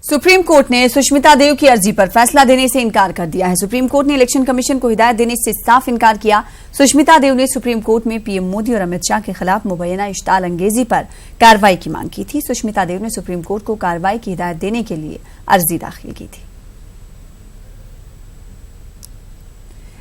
Supreme court ने सुष्मिता देव की अर्जी पर फैसला देने से इनकार कर दिया है। सुप्रीम कोर्ट ने इलेक्शन कमीशन को हिदायत देने से साफ इनकार किया। सुष्मिता देव ने सुप्रीम कोर्ट में पीएम मोदी और अमित शाह के खिलाफ मुबैना इश्ताल अंगेजी पर कार्रवाई की मांग की थी। सुष्मिता देव ने सुप्रीम कोर्ट को कार्रवाई की हिदायत देने के लिए अर्जी दाखिल की थी।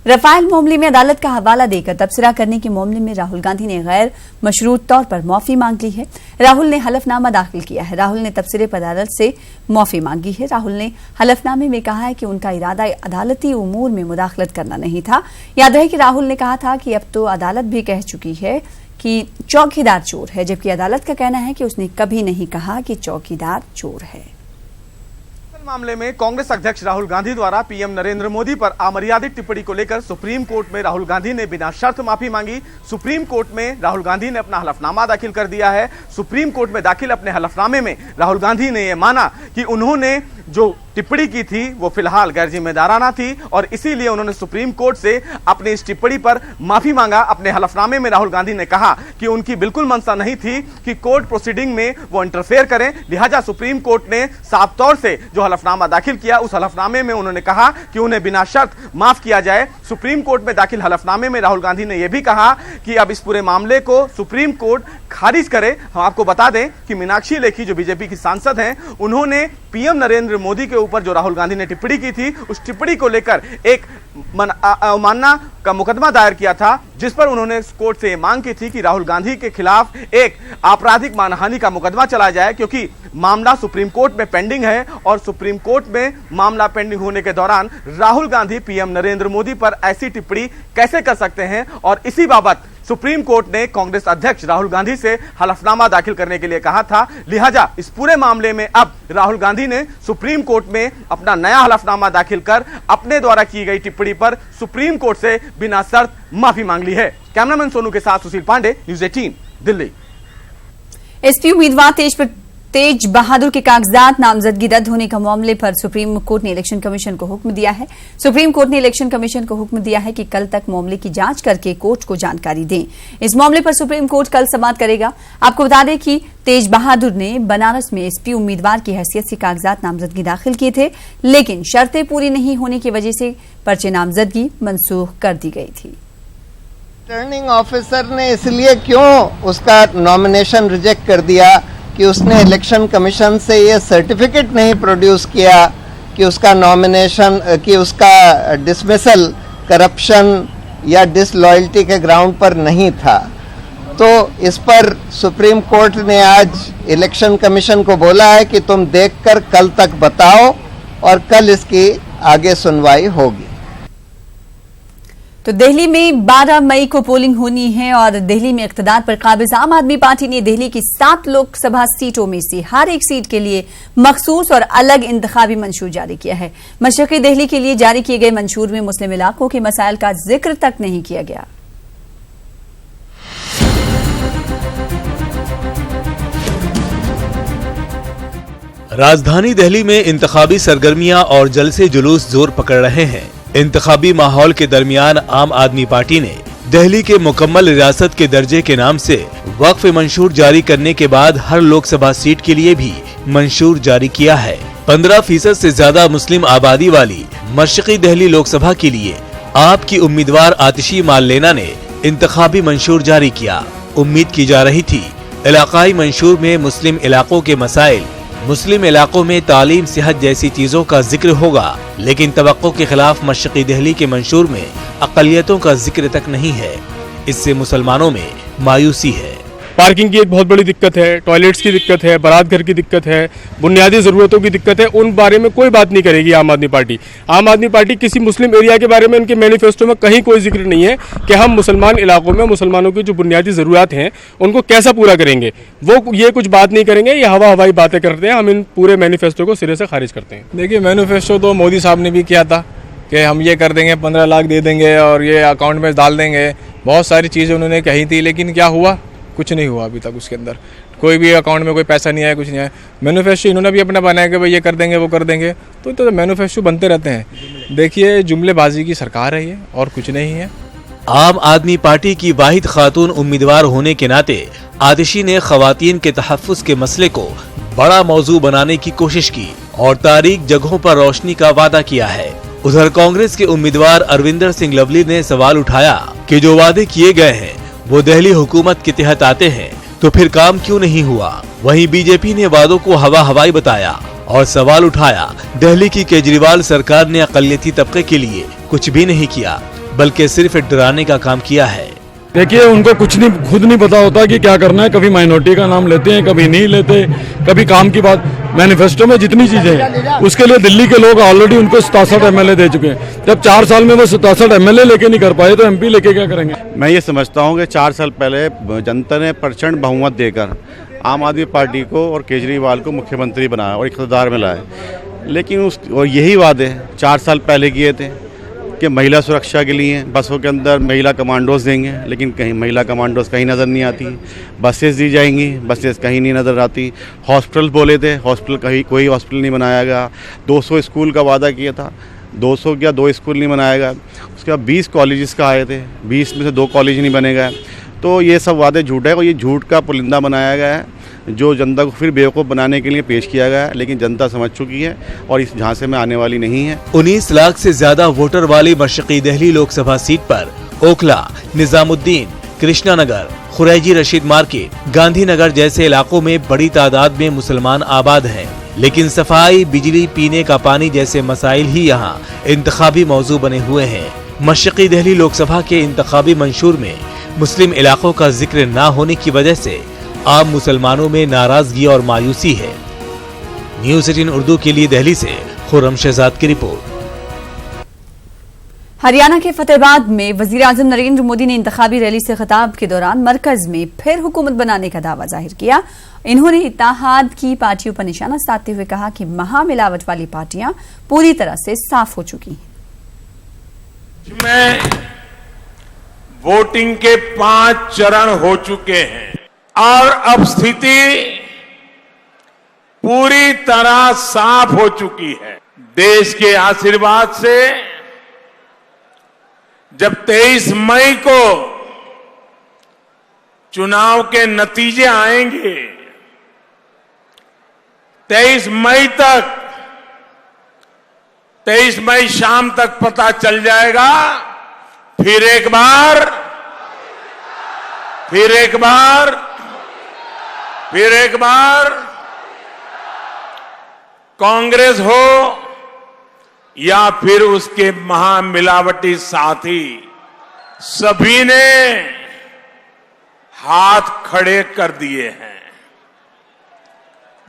रफाल मामले में अदालत का हवाला देकर तबसरा करने के मामले में राहुल गांधी ने गैर मशरूत तौर पर माफी मांग ली है। राहुल ने हलफनामा दाखिल किया है। राहुल ने तबसरे पर अदालत से माफी मांगी है। राहुल ने हलफनामे में कहा है कि उनका इरादा अदालती उमूर में मुदाखलत करना नहीं था। याद रहे कि राहुल ने कहा था कि अब तो अदालत भी कह चुकी है कि चौकीदार चोर है, जबकि अदालत का कहना है कि उसने कभी नहीं कहा कि चौकीदार चोर है। मामले में कांग्रेस अध्यक्ष राहुल गांधी द्वारा पीएम नरेंद्र मोदी पर अमर्यादित टिप्पणी को लेकर सुप्रीम कोर्ट में राहुल गांधी ने बिना शर्त माफी मांगी। सुप्रीम कोर्ट में राहुल गांधी ने अपना हलफनामा दाखिल कर दिया है। सुप्रीम कोर्ट में दाखिल अपने हलफनामे में राहुल गांधी ने यह माना कि उन्होंने जो टिप्पणी की थी वो फिलहाल गैर जिम्मेदाराना थी और इसीलिए उन्होंने सुप्रीम कोर्ट से अपनी इस टिप्पणी पर माफी मांगा। अपने हलफनामे में राहुल गांधी ने कहा कि उनकी बिल्कुल मंशा नहीं थी कि कोर्ट प्रोसीडिंग में वो इंटरफेयर करें, लिहाजा सुप्रीम कोर्ट ने साफ तौर से जो हलफनामा दाखिल किया उस हलफनामे में उन्होंने कहा कि उन्हें बिना शर्त माफ किया जाए। सुप्रीम कोर्ट में दाखिल हलफनामे में राहुल गांधी ने यह भी कहा कि अब इस पूरे मामले को सुप्रीम कोर्ट खारिज करे। हम आपको बता दें कि मीनाक्षी लेखी जो बीजेपी की सांसद हैं, उन्होंने पीएम नरेंद्र मोदी के ऊपर जो राहुल गांधी ने टिप्पणी की थी उस टिप्पणी को लेकर एक अवमानना का मुकदमा दायर किया था, जिस पर उन्होंने कोर्ट से मांग की थी कि राहुल गांधी के खिलाफ एक आपराधिक मानहानि का मुकदमा चलाया जाए, क्योंकि मामला सुप्रीम कोर्ट में पेंडिंग है और सुप्रीम कोर्ट में मामला पेंडिंग होने के दौरान राहुल गांधी पीएम नरेंद्र मोदी पर ऐसी टिप्पणी कैसे कर सकते हैं। और इसी बाबत सुप्रीम कोर्ट ने कांग्रेस अध्यक्ष राहुल गांधी से हलफनामा दाखिल करने के लिए कहा था। लिहाजा इस पूरे मामले में अब राहुल गांधी ने सुप्रीम कोर्ट में अपना नया हलफनामा दाखिल कर अपने द्वारा की गई टिप्पणी पर सुप्रीम कोर्ट से बिना शर्त माफी मांग ली है। कैमरामैन सोनू के साथ सुशील पांडे, न्यूज़ 18 दिल्ली। एसपी उम्मीदवार तेज बहादुर के कागजात नामजदगी रद्द होने का मामले पर सुप्रीम कोर्ट ने इलेक्शन कमीशन को हुक्म दिया है। सुप्रीम कोर्ट ने इलेक्शन कमीशन को हुक्म दिया है कि कल तक मामले की जांच करके कोर्ट को जानकारी दें। इस मामले पर सुप्रीम कोर्ट कल समाअत करेगा। आपको बता दें कि तेज बहादुर ने बनारस में एसपी उम्मीदवार की हैसियत से कागजात नामजदगी दाखिल किए थे, लेकिन शर्तें पूरी नहीं होने की वजह से पर्चे नामजदगी मनसूख कर दी गई थी। रिटर्निंग ऑफिसर ने इसलिए क्यों उसका नॉमिनेशन रिजेक्ट कर दिया कि उसने इलेक्शन कमीशन से ये सर्टिफिकेट नहीं प्रोड्यूस किया कि उसका नॉमिनेशन कि उसका डिसमिसल करप्शन या डिसलॉयल्टी के ग्राउंड पर नहीं था। तो इस पर सुप्रीम कोर्ट ने आज इलेक्शन कमीशन को बोला है कि तुम देखकर कल तक बताओ और कल इसकी आगे सुनवाई होगी। तो दिल्ली में 12 मई को पोलिंग होनी है और दिल्ली में इख्तिदार पर काबिज आम आदमी पार्टी ने दिल्ली की 7 लोकसभा सीटों में से हर एक सीट के लिए मखसूस और अलग इंतखाबी मंशूर जारी किया है। मशरकी दिल्ली के लिए जारी किए गए मंशूर में मुस्लिम इलाकों के मसाइल का जिक्र तक नहीं किया गया। राजधानी दिल्ली में इंतखाबी सरगर्मियां और जलसे जुलूस जोर पकड़ रहे हैं। इंतखाबी माहौल के दरमियान आम आदमी पार्टी ने दिल्ली के मुकम्मल रियासत के दर्जे के नाम से वक्फ मंशूर जारी करने के बाद हर लोकसभा सीट के लिए भी मंशूर जारी किया है। 15% से ज्यादा मुस्लिम आबादी वाली मशरकी दिल्ली लोकसभा के लिए आप की उम्मीदवार आतिशी मालेना ने इंतखाबी मंशूर जारी किया। उम्मीद की जा रही थी इलाकाई मंशूर में मुस्लिम इलाकों के मसाइल, मुस्लिम इलाकों में तालीम, सेहत जैसी चीजों का जिक्र होगा, लेकिन तवक्को के खिलाफ मशरकी दिल्ली के मंशूर में अक़लियतों का जिक्र तक नहीं है। इससे मुसलमानों में मायूसी है। पार्किंग की एक बहुत बड़ी दिक्कत है, टॉयलेट्स की दिक्कत है, बारात घर की दिक्कत है, बुनियादी ज़रूरतों की दिक्कत है। उन बारे में कोई बात नहीं करेगी आम आदमी पार्टी। आम आदमी पार्टी किसी मुस्लिम एरिया के बारे में उनके मैनिफेस्टो में कहीं कोई जिक्र नहीं है कि हम मुसलमान इलाकों में मुसलमानों की जो बुनियादी ज़रूरत हैं उनको कैसा पूरा करेंगे। वो ये कुछ बात नहीं करेंगे, ये हवाई बातें करते हैं। हम इन पूरे मैनिफेस्टो को सिरे से खारिज करते हैं। देखिए, मैनिफेस्टो तो मोदी साहब ने भी किया था कि हम ये कर देंगे, 15 लाख दे देंगे और ये अकाउंट में डाल देंगे। बहुत सारी चीज़ें उन्होंने कही थी, लेकिन क्या हुआ? कुछ नहीं हुआ अभी तक। उसके अंदर कोई भी अकाउंट में कोई पैसा नहीं आया, कुछ नहीं आया। मैनिफेस्टो इन्होंने भी अपना बनाया कि भाई ये कर देंगे, वो कर देंगे। तो मैनिफेस्टो बनते रहते हैं। देखिए, जुमलेबाजी की सरकार है ये, और कुछ नहीं है। आम आदमी पार्टी की वाहिद खातून उम्मीदवार होने के नाते आतिशी ने खवातीन के तहफ़्फ़ुज़ के मसले को बड़ा मौजू बनाने की कोशिश की और तारीख जगहों पर रोशनी का वादा किया है। उधर कांग्रेस के उम्मीदवार अरविंदर सिंह लवली ने सवाल उठाया कि जो वादे किए गए हैं वो दिल्ली हुकूमत के तहत आते हैं तो फिर काम क्यों नहीं हुआ। वहीं बीजेपी ने वादों को हवा हवाई बताया और सवाल उठाया दिल्ली की केजरीवाल सरकार ने अक़लियती तबके के लिए कुछ भी नहीं किया बल्कि सिर्फ डराने का काम किया है। देखिए, उनको कुछ नहीं, खुद नहीं पता होता कि क्या करना है। कभी माइनॉरिटी का नाम लेते हैं, कभी नहीं लेते, कभी काम की बात। मैनिफेस्टो में जितनी चीजें हैं उसके लिए दिल्ली के लोग ऑलरेडी उनको 67 एमएलए दे चुके हैं। जब 4 साल में वो 67 एमएलए लेके नहीं कर पाए तो एमपी लेके क्या करेंगे। मैं ये समझता हूँ कि 4 साल पहले जनता ने प्रचंड बहुमत देकर आम आदमी पार्टी को और केजरीवाल को मुख्यमंत्री बनाया और इक़्तिदार में लाया, लेकिन और यही वादे 4 साल पहले किए थे कि महिला सुरक्षा के लिए बसों के अंदर महिला कमांडोज देंगे, लेकिन कहीं महिला कमांडोज कहीं नज़र नहीं आती। बसेस दी जाएंगी, बसेस कहीं नहीं नज़र आती। हॉस्पिटल बोले थे, हॉस्पिटल कहीं कोई हॉस्पिटल नहीं बनाया गया। 200 स्कूल का वादा किया था, 200 क्या 2 स्कूल नहीं बनाया गया। उसके बाद 20 कॉलेजेस का आए थे, 20 में से 2 कॉलेज नहीं बने गए। तो ये सब वादे झूठ है और ये झूठ का पुलिंदा बनाया गया है जो जनता को फिर बेवकूफ़ बनाने के लिए पेश किया गया है, लेकिन जनता समझ चुकी है और इस झांसे में आने वाली नहीं है। 19 लाख से ज्यादा वोटर वाली मशरकी दिल्ली लोकसभा सीट पर ओखला, निजामुद्दीन, कृष्णानगर, खुरैजी रशीद मार्केट, गांधीनगर जैसे इलाकों में बड़ी तादाद में मुसलमान आबाद हैं, लेकिन सफाई, बिजली, पीने का पानी जैसे मसाइल ही यहाँ इंतखाबी मौजू बने हुए हैं। मशरकी दिल्ली लोकसभा के इंतखाबी मंशूर में मुस्लिम इलाकों का जिक्र न होने की वजह से आम मुसलमानों में नाराजगी और मायूसी है। न्यूज़ 18 उर्दू के लिए दिल्ली से खुर्रम शहजाद की रिपोर्ट। हरियाणा के फतेहाबाद में वजीर आजम नरेंद्र मोदी ने इंतखाबी रैली से खिताब के दौरान मरकज में फिर हुकूमत बनाने का दावा जाहिर किया। इन्होंने इत्तेहाद की पार्टियों पर निशाना साधते हुए कहा कि महामिलावट वाली पार्टियां पूरी तरह से साफ हो चुकी हैं। में वोटिंग के 5 चरण हो चुके हैं और अब स्थिति पूरी तरह साफ हो चुकी है। देश के आशीर्वाद से जब 23 मई को चुनाव के नतीजे आएंगे, 23 मई शाम तक पता चल जाएगा। फिर एक बार कांग्रेस हो या फिर उसके महामिलावटी साथी, सभी ने हाथ खड़े कर दिए हैं।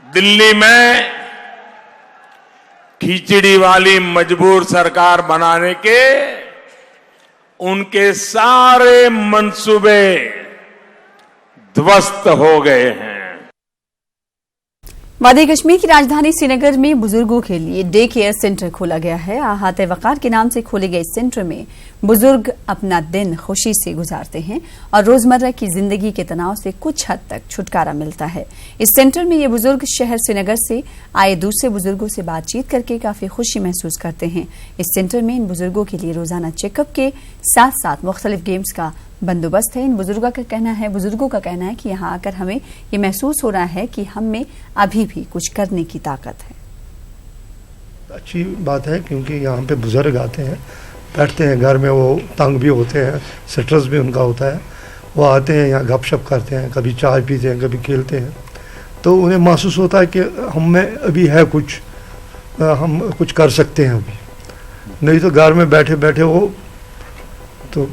दिल्ली में खिचड़ी वाली मजबूर सरकार बनाने के उनके सारे मंसूबे ध्वस्त हो गए हैं। वादी कश्मीर की राजधानी श्रीनगर में बुजुर्गों के लिए डे केयर सेंटर खोला गया है। आहत वकार के नाम से खोले गए इस सेंटर में बुजुर्ग अपना दिन खुशी से गुजारते हैं और रोजमर्रा की जिंदगी के तनाव से कुछ हद तक छुटकारा मिलता है। इस सेंटर में ये बुजुर्ग शहर श्रीनगर से आए दूसरे बुजुर्गों से बातचीत करके काफी खुशी महसूस करते हैं। इस सेंटर में इन बुजुर्गों के लिए रोजाना चेकअप के साथ साथ मुख्तलिफ गेम्स का बंदोबस्त है। इन बुजुर्गों का कहना है कि यहाँ आकर हमें ये महसूस हो रहा है कि हम में अभी भी कुछ करने की ताकत है। अच्छी बात है क्योंकि यहाँ पे बुजुर्ग आते हैं, बैठते हैं घर में, वो तंग भी होते हैं, स्ट्रेस भी उनका होता है। वो आते हैं यहाँ गपशप करते हैं, कभी चाय पीते हैं, कभी खेलते हैं, तो उन्हें महसूस होता है कि हम में अभी है कुछ, हम कुछ कर सकते हैं अभी। नहीं तो घर में बैठे बैठे वो तो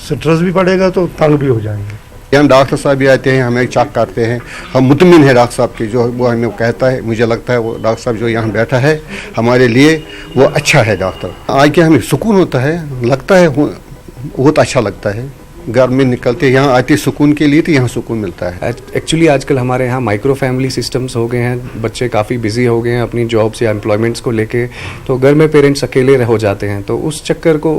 स्ट्रेस भी पड़ेगा तो तंग भी हो जाएंगे। यहाँ डॉक्टर साहब भी आते हैं, हमें चेक करते हैं, हम मुतमिन है डॉक्टर साहब के, जो वो हमें कहता है। मुझे लगता है वो डॉक्टर साहब जो यहाँ बैठा है हमारे लिए वो अच्छा है डॉक्टर। आके हमें सुकून होता है, लगता है बहुत अच्छा लगता है। घर में निकलते यहाँ आते सुकून के लिए, तो यहाँ सुकून मिलता है। एक्चुअली आजकल हमारे यहाँ माइक्रो फैमिली सिस्टम्स हो गए हैं, बच्चे काफ़ी बिजी हो गए हैं अपनी जॉब्स या एम्प्लॉयमेंट्स को लेके, तो घर में पेरेंट्स अकेले हो जाते हैं। तो उस चक्कर को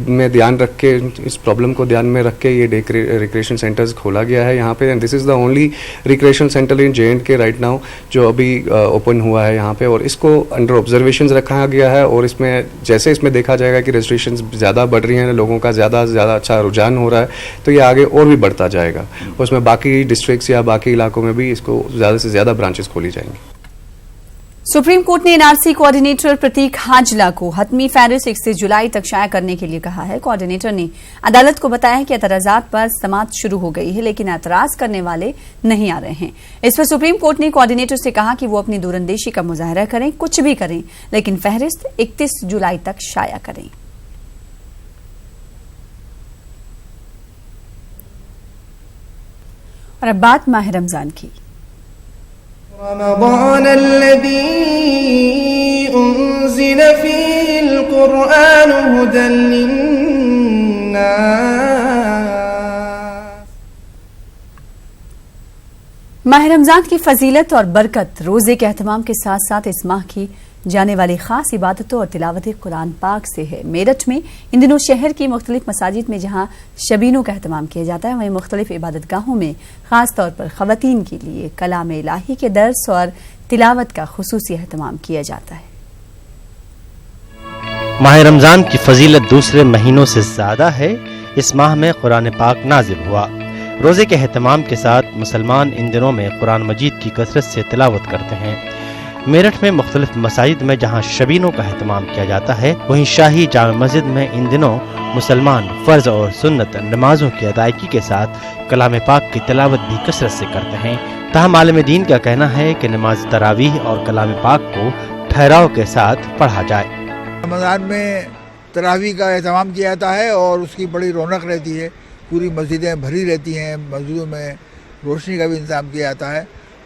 में ध्यान रख के, इस प्रॉब्लम को ध्यान में रख के ये रिक्रिएशन सेंटर्स खोला गया है यहाँ पे। And this is the only recreation centre in JNK right now जो अभी ओपन हुआ है यहाँ पे, और इसको अंडर ऑब्जर्वेशन रखा गया है। और इसमें जैसे इसमें देखा जाएगा कि रजिस्ट्रेशन ज़्यादा बढ़ रही हैं, लोगों का ज़्यादा अच्छा रुझान हो रहा है, तो ये आगे और भी बढ़ता जाएगा। उसमें बाकी डिस्ट्रिक्ट्स या बाकी इलाकों में भी इसको ज़्यादा से ज़्यादा ब्रांचेस खोली जाएंगी। सुप्रीम कोर्ट ने एनआरसी कोऑर्डिनेटर प्रतीक हाजला को हतमी फहरिस्त 31 जुलाई तक शाया करने के लिए कहा है। कोऑर्डिनेटर ने अदालत को बताया है कि एतराजात पर समाअत शुरू हो गई है, लेकिन एतराज करने वाले नहीं आ रहे हैं। इस पर सुप्रीम कोर्ट ने कोऑर्डिनेटर से कहा कि वो अपनी दूरंदेशी का मुजाहरा करें, कुछ भी करें, लेकिन फहरिस्त 31 जुलाई तक शाया करें। और अब बात माह रमजान की। रमज़ान अल्लज़ी उन्ज़िल फ़ीहिल क़ुरआन हुदन लिन्नास। माह रमजान की फजीलत और बरकत, रोजे के एहतमाम के साथ साथ इस माह की जाने वाली खास इबादतों और तिलावत कुरान पाक से है। मेरठ में इन दिनों शहर की मुख्तलिफ मसाजिद में जहां शबीनों का एहतमाम किया जाता है, वहीं मुख्तलिफ इबादत गाहों में खास तौर पर खवातीन के लिए कलाम इलाही के दर्स और तिलावत का खुसूसी एहतमाम किया जाता है। माह रमजान की फजीलत दूसरे महीनों से ज्यादा है। इस माह में कुरान पाक नाजिल हुआ। रोजे के एहतमाम के साथ मुसलमान इन दिनों में कुरान मजीद की कसरत से तिलावत करते हैं। मेरठ में मुख्तलिफ मसाजिद में जहाँ शबीनों का एहतमाम किया जाता है, वहीं शाही जामा मस्जिद में इन दिनों मुसलमान फ़र्ज और सुन्नत नमाजों की अदायगी के साथ कलाम पाक की तिलावत भी कसरत से करते हैं। ताहम आलिम दीन का कहना है कि नमाज तरावीह और कलाम पाक को ठहराव के साथ पढ़ा जाए। रमज़ान में तरावीह का एहतमाम किया जाता है और उसकी बड़ी रौनक रहती है। पूरी मस्जिदें भरी रहती हैं, मस्जिदों में रोशनी का भी इंतजाम किया जाता है।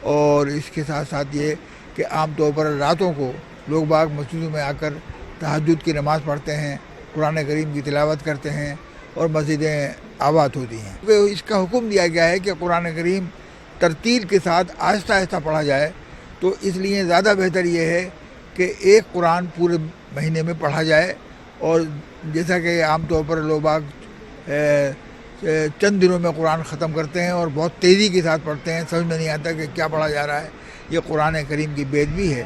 और इसके साथ साथ ये कि आम तौर पर रातों को लोग बाग मस्जिदों में आकर तहज्जुद की नमाज़ पढ़ते हैं, कुरान करीम की तिलावत करते हैं और मस्जिदें आबाद होती हैं। तो इसका हुक्म दिया गया है कि कुरान करीम तरतील के साथ आहिस्ता आहिस्ता पढ़ा जाए। तो इसलिए ज़्यादा बेहतर ये है कि एक कुरान पूरे महीने में पढ़ा जाए। और जैसा कि आम तौर पर लोग बाग चंद दिनों में कुरान ख़त्म करते हैं और बहुत तेज़ी के साथ पढ़ते हैं, समझ में नहीं आता कि क्या पढ़ा जा रहा है। ये कुरान करीम की बेदबी है।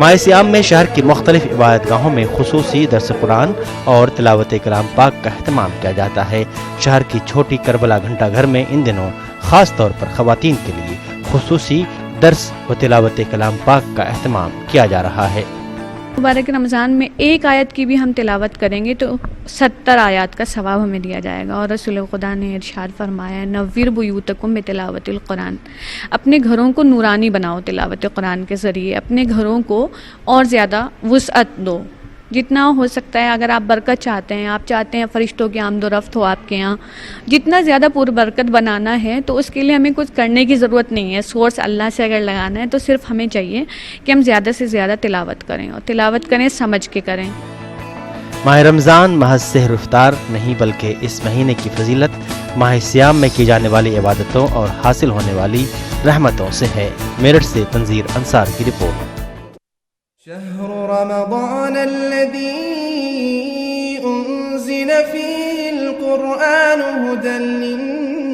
माह सियाम में शहर की मुख्तलिफ इबादत गाहों में खुसूसी दर्स कुरान और तिलावत कलाम पाक का एहतमाम किया जाता है। शहर की छोटी करबला घंटा घर में इन दिनों खास तौर पर खवातीन के लिए खुसूसी दर्स व तिलावत कलाम पाक का एहतमाम किया जा रहा है। मुबारक रमज़ान में एक आयत की भी हम तिलावत करेंगे तो 70 आयत का सवाब हमें दिया जाएगा। और रसूल खुदा ने इरशाद फरमाया, नव्विर बुयूतकुम बितिलावतिल कुरान, अपने घरों को नूरानी बनाओ तिलावत कुरान के ज़रिए। अपने घरों को और ज़्यादा वुसअत दो, जितना हो सकता है। अगर आप बरकत चाहते हैं, आप चाहते हैं फ़रिश्तों की आमदोरफ्त हो आपके यहाँ, जितना ज़्यादा पूरी बरकत बनाना है तो उसके लिए हमें कुछ करने की ज़रूरत नहीं है। सोर्स अल्लाह से अगर लगाना है तो सिर्फ हमें चाहिए कि हम ज़्यादा से ज़्यादा तिलावत करें, और तिलावत करें समझ के करें। माह रमज़ान महज सेहर इफ्तार नहीं, बल्कि इस महीने की फजीलत माह सियाम में की जाने वाली इबादतों और हासिल होने वाली रहमतों से है। मेरठ से तंजीर अंसार की रिपोर्ट। शहर रमज़ान अल्लज़ी उन्ज़िल फ़ीहिल क़ुरआन हुदन लिन्नास।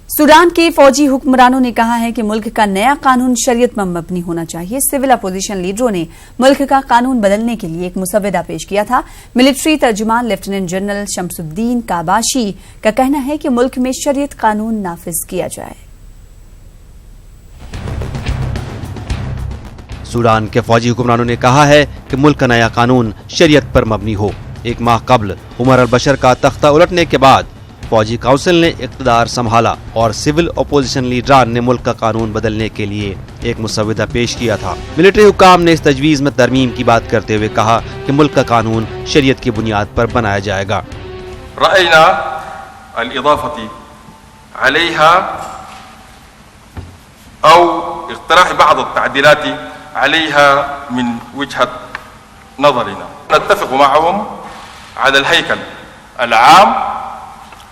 सूडान के फौजी हुक्मरानों ने कहा है कि मुल्क का नया कानून शरीयत पर मबनी होना चाहिए। सिविल अपोजिशन लीडरों ने मुल्क का कानून बदलने के लिए एक मुसव्वदा पेश किया था। मिलिट्री तर्जुमान लेफ्टिनेंट जनरल शमसुद्दीन काबाशी का कहना है कि मुल्क में शरीयत कानून नाफिज किया जाए। सूडान के फौजी हुक्मरानों ने कहा है कि मुल्क का नया कानून शरीयत पर मबनी हो। एक माह कबल उमर अल बशर का तख्ता उलटने के बाद फौजी काउंसिल ने इक़्तिदार संभाला और सिविल अपोजिशन लीडरान ने मुल्क का कानून बदलने के लिए एक मुसव्वदा पेश किया था। मिलिट्री हुक्काम ने इस तजवीज़ में तरमीम की बात करते हुए कहा कि मुल्क का कानून शरीयत की बुनियाद पर बनाया जाएगा। रअयना अल-इज़ाफ़ती अलैहा औ इक़्तिराह बाद अत-तअदीलात अलैहा मिन वजहत नज़रिना नत्तफ़िक़ मअहुम अला अल-हैकल अल-आम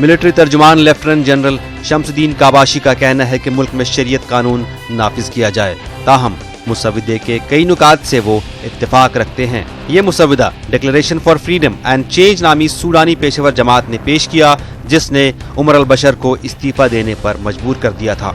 मिलिट्री तर्जुमान लेफ्टिनेंट जनरल शम्सुद्दीन काबाशी का कहना है कि मुल्क में शरीयत कानून नाफिज किया जाए, ताहम मुसविदे के कई नुकात से वो इत्तेफाक रखते हैं। ये मुसविदा declaration for freedom and change नामी सूडानी पेशेवर जमात ने पेश किया, जिसने उमर अल बशर को इस्तीफा देने पर मजबूर कर दिया था।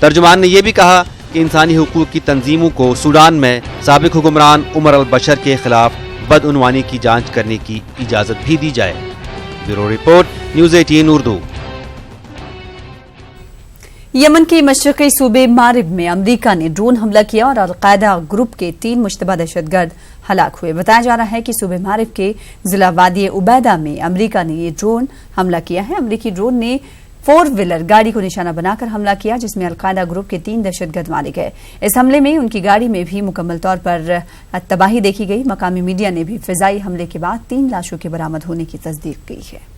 तर्जुमान ने यह भी कहा कि इंसानी हुकूक की तंजीमों को सूडान में साबिक हुक्मरान उमर अल बशर के खिलाफ बदउनवानी की जांच करने की इजाजत भी दी जाए। Bureau report, news 18 Urdu. Yemen के मशरक़ी सूबे मारिब में अमरीका ने ड्रोन हमला किया और अलकायदा ग्रुप के 3 मुश्तबा दहशतगर्द हलाक हुए। बताया जा रहा है कि सूबे मारिब के जिला वादी उबैदा में अमरीका ने ये ड्रोन हमला किया है। अमरीकी ड्रोन ने 4 व्हीलर गाड़ी को निशाना बनाकर हमला किया, जिसमें अलकायदा ग्रुप के 3 दहशतगर्द मारे गए। इस हमले में उनकी गाड़ी में भी मुकम्मल तौर पर तबाही देखी गई। मकामी मीडिया ने भी फिजाई हमले के बाद 3 लाशों के बरामद होने की तस्दीक की है।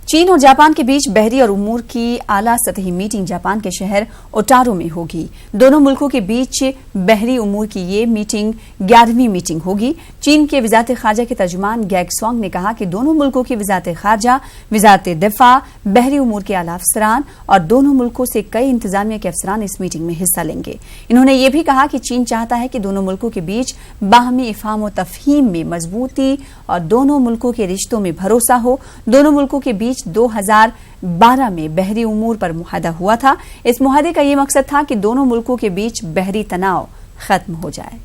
चीन और जापान के बीच बहरी और उमूर की आला सतही मीटिंग जापान के शहर ओटारो में होगी। दोनों मुल्कों के बीच बहरी उमूर की ये मीटिंग 11वीं मीटिंग होगी। चीन के वजारत खारजा के तर्जुमान गैग स्वांग ने कहा कि दोनों मुल्कों की वजारत खारजा, वजारत दिफा, बहरी उमूर के आला अफसरान और दोनों मुल्कों से कई इंतजामिया के अफसरान इस मीटिंग में हिस्सा लेंगे। इन्होंने ये भी कहा कि चीन चाहता है कि दोनों मुल्कों के बीच बाहमी इफ़हाम व तफहीम में मजबूती और दोनों मुल्कों के रिश्तों में भरोसा हो। दोनों मुल्कों के बीच 2012 में बहरी उमूर पर मुआहदा हुआ था। इस मुआहदे का यह मकसद था कि दोनों मुल्कों के बीच बहरी तनाव खत्म हो जाए।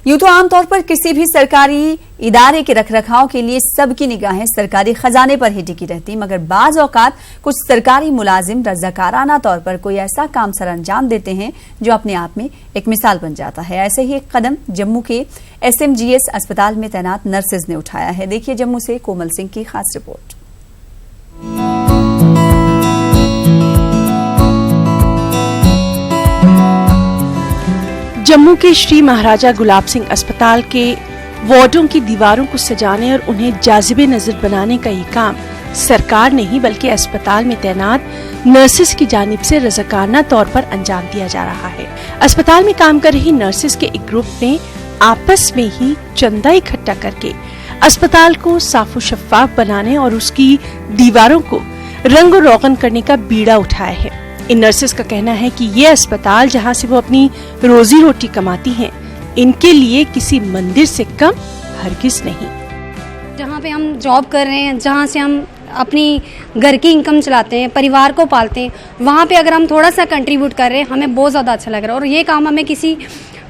यूं तो आमतौर पर किसी भी सरकारी इदारे के रखरखाव के लिए सबकी निगाहें सरकारी खजाने पर ही टिकी रहती, मगर बाज औकात कुछ सरकारी मुलाजिम रज़ाकाराना तौर पर कोई ऐसा काम सर अंजाम देते हैं जो अपने आप में एक मिसाल बन जाता है। ऐसे ही एक कदम जम्मू के SMGS अस्पताल में तैनात नर्सेज ने उठाया है। देखिए जम्मू से कोमल सिंह की खास रिपोर्ट। जम्मू के श्री महाराजा गुलाब सिंह अस्पताल के वार्डों की दीवारों को सजाने और उन्हें जाजिबे नजर बनाने का ये काम सरकार ने ही बल्कि अस्पताल में तैनात नर्सेस की जानिब से रज़ाकाराना तौर पर अंजाम दिया जा रहा है। अस्पताल में काम कर रही नर्सेस के एक ग्रुप ने आपस में ही चंदा इकट्ठा करके अस्पताल को साफ और शफाफ बनाने और उसकी दीवारों को रंग और रोगन करने का बीड़ा उठाया है। इन नर्सेस का कहना है कि ये अस्पताल जहां से वो अपनी रोजी रोटी कमाती हैं, इनके लिए किसी मंदिर से कम हरगिज नहीं। जहाँ पे हम जॉब कर रहे हैं, जहाँ से हम अपनी घर की इनकम चलाते हैं, परिवार को पालते हैं, वहाँ पे अगर हम थोड़ा सा कंट्रीब्यूट कर रहे हैं, हमें बहुत ज़्यादा अच्छा लग रहा है। और ये काम हमें किसी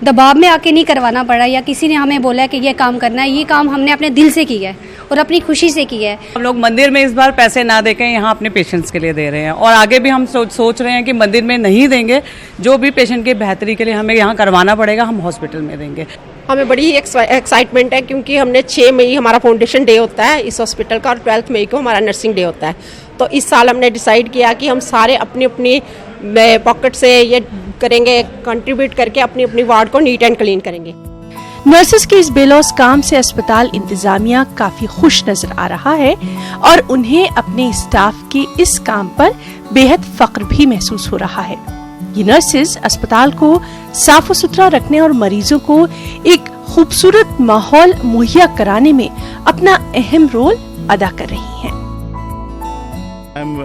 दबाव में आके नहीं करवाना पड़ा या किसी ने हमें बोला है कि ये काम करना है। ये काम हमने अपने दिल से किया है और अपनी खुशी से किया है। हम लोग मंदिर में इस बार पैसे ना देके यहाँ अपने पेशेंट्स के लिए दे रहे हैं और आगे भी हम सोच रहे हैं कि मंदिर में नहीं देंगे, जो भी पेशेंट की बेहतरी के लिए हमें यहाँ करवाना पड़ेगा हम हॉस्पिटल में देंगे। हमें बड़ी एक्साइटमेंट है क्योंकि हमने 6 मई हमारा फाउंडेशन डे होता है इस हॉस्पिटल का और 12 मई को हमारा नर्सिंग डे होता है। तो इस साल हमने डिसाइड किया कि हम सारे अपनी अपनी पॉकेट से ये करेंगे, कंट्रीब्यूट करके अपनी अपनी वार्ड को नीट एंड क्लीन करेंगे। नर्सेस के इस बेलौस काम से अस्पताल इंतजामिया काफी खुश नजर आ रहा है और उन्हें अपने स्टाफ के इस काम पर बेहद फख्र भी महसूस हो रहा है। ये नर्सेस अस्पताल को साफ सुथरा रखने और मरीजों को एक खूबसूरत माहौल मुहैया कराने में अपना अहम रोल अदा कर रही हैं।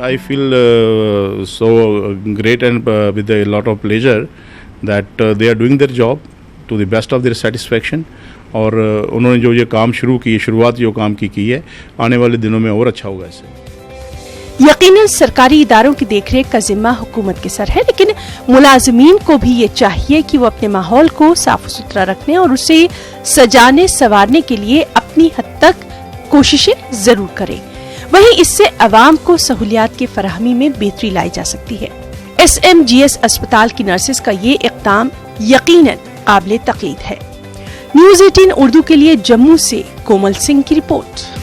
I feel so great and with a lot of pleasure that they are doing their job to the best of their satisfaction और उन्होंने जो ये काम शुरू की, शुरुआत जो काम की है, आने वाले दिनों में और अच्छा होगा इससे। यकीनन सरकारी इदारों की देखरेख का जिम्मा हुकूमत के सर है, लेकिन मुलाजिमीन को भी ये चाहिए कि वो अपने माहौल को साफ सुथरा रखने और उसे सजाने संवारने के लिए अपनी हद तक कोशिशें जरूर करें। वहीं इससे अवाम को सहूलियात की फराहमी में बेहतरी लाई जा सकती है। SMGS अस्पताल की नर्सेस का ये इक़दाम यकीनन काबिल तक़लीद है। न्यूज़ 18 उर्दू के लिए जम्मू से कोमल सिंह की रिपोर्ट।